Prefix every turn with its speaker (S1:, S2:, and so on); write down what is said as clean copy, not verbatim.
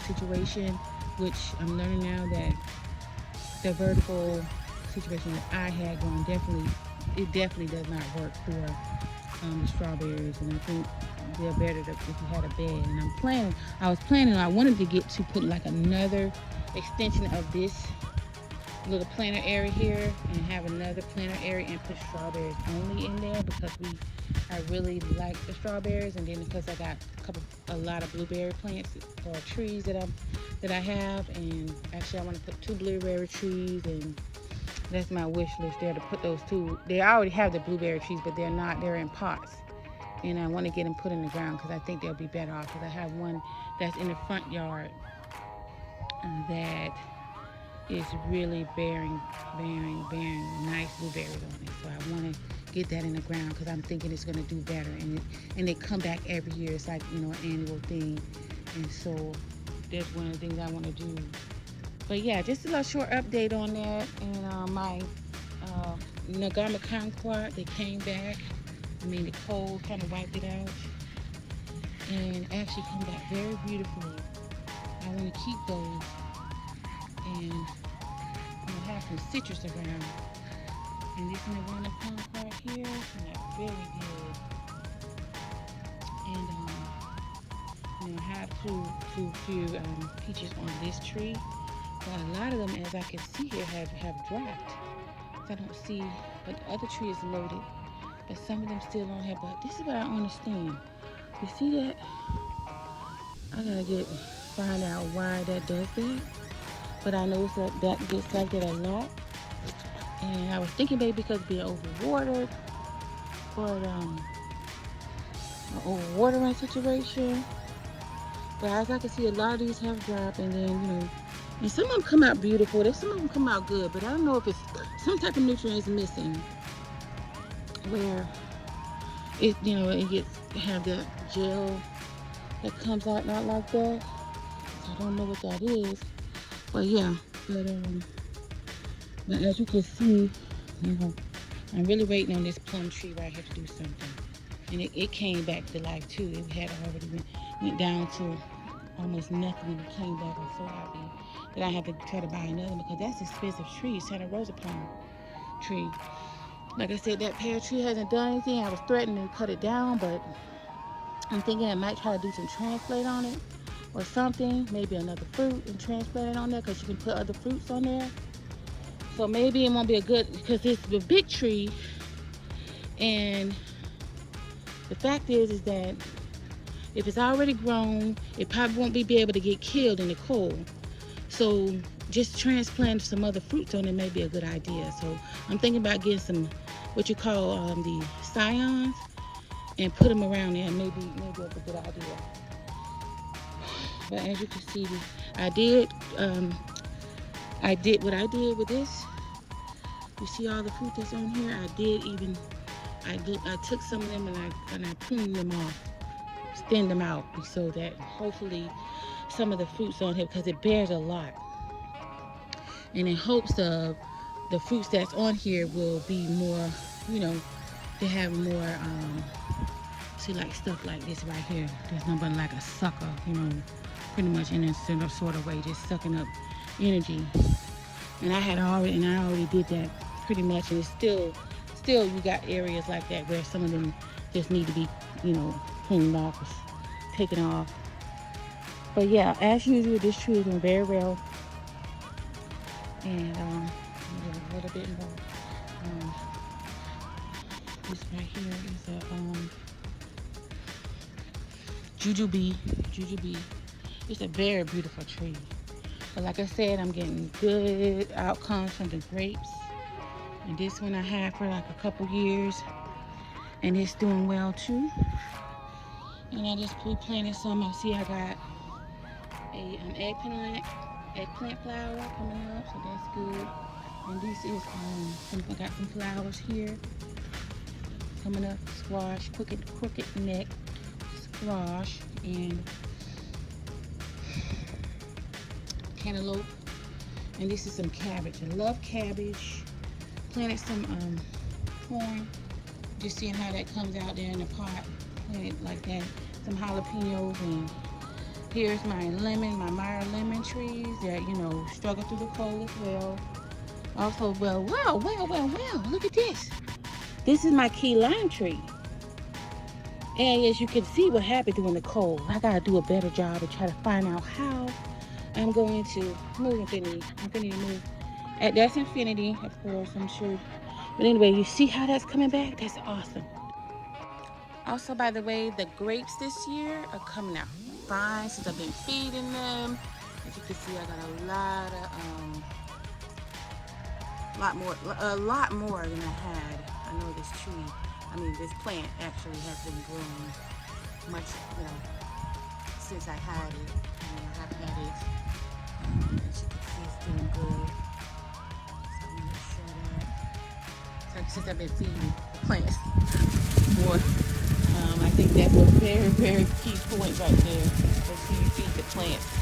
S1: situation, which I'm learning now that the vertical situation that I had going it definitely does not work for the strawberries, and I think they're better if you had a bed. And I wanted to get to put like another extension of this little planter area here and have another planter area and put strawberries only in there because I really like the strawberries, and then because I got a lot of blueberry plants or trees that I have, and actually I want to put 2 blueberry trees, and that's my wish list there, to put those 2. They already have the blueberry trees, but they're in pots, and I want to get them put in the ground because I think they'll be better off, because I have one that's in the front yard that is really bearing nice blueberries on it. So I want to get that in the ground because I'm thinking it's going to do better. And they come back every year. It's like, an annual thing. And so that's one of the things I want to do. But yeah, just a little short update on that. And my Nagama kumquat, they came back. The cold kind of wiped it out. And actually come back very beautifully. I want to keep those. And I'm gonna have some citrus around. And this Nagama kumquat here, not very good. And I have two peaches on this tree, but a lot of them, as I can see here, have dropped. So I don't see, but the other tree is loaded, but some of them still don't have. But this is what I understand. You see that? I gotta find out why that does that. But I noticed that gets like that a lot. And I was thinking maybe because being overwatered, but an overwatering situation. But as I can see, a lot of these have dropped, and then and some of them come out beautiful. Some of them come out good, but I don't know if it's some type of nutrients missing, where it gets have that gel that comes out not like that. So I don't know what that is. But yeah, but as you can see, I'm really waiting on this plum tree right here to do something. And it came back to life too. It had already went down to almost nothing, and it came back. I'm so happy that I had to try to buy another one because that's an expensive tree, Santa Rosa plum tree. Like I said, that pear tree hasn't done anything. I was threatening to cut it down, but I'm thinking I might try to do some transplant on it or something, maybe another fruit and transplant it on there, because you can put other fruits on there. So maybe it won't be a good, because it's a big tree, and the fact is that if it's already grown, it probably won't be able to get killed in the cold. So just transplant some other fruits on it may be a good idea. So I'm thinking about getting some what you call the scions and put them around there, and maybe that's a good idea. But as you can see, I did what I did with this. You see all the fruit that's on here? I took some of them and I pruned them off, thinned them out, so that hopefully some of the fruits on here, because it bears a lot. And in hopes of the fruits that's on here will be more, they have more, see, like stuff like this right here. There's nobody like a sucker, pretty much in a sort of way, just sucking up energy. And I already did that pretty much, and it's still you got areas like that where some of them just need to be, cleaned off, or taken off. But yeah, as usual, this tree is doing very well. And a little bit more. This right here is a jujube. It's a very beautiful tree. But like I said, I'm getting good outcomes from the grapes. And this one I had for like a couple years, and it's doing well too. And I just replanted some. I see I got a eggplant flower coming up, so that's good. And this is I got some flowers here coming up. Squash, crooked neck squash, and cantaloupe. And this is some cabbage. I love cabbage. Planted some corn. Just seeing how that comes out there in the pot. Planted like that. Some jalapenos, and Here's my Meyer lemon trees that, struggle through the cold as well. Also, well, look at this. This is my key lime tree. And as you can see what happened during the cold, I gotta do a better job and try to find out how I'm going to move Infinity. Infinity move. That's Infinity, of course, I'm sure. But anyway, you see how that's coming back? That's awesome. Also, by the way, the grapes this year are coming out fine since I've been feeding them. As you can see, I got a lot more than I had. I know this plant actually has been growing much, since I had it. I haven't had it. As you can see, it's doing good. So I'm gonna show that. So since I've been feeding the plants more, I think that's a very, very key point right there. Make sure you feed the plants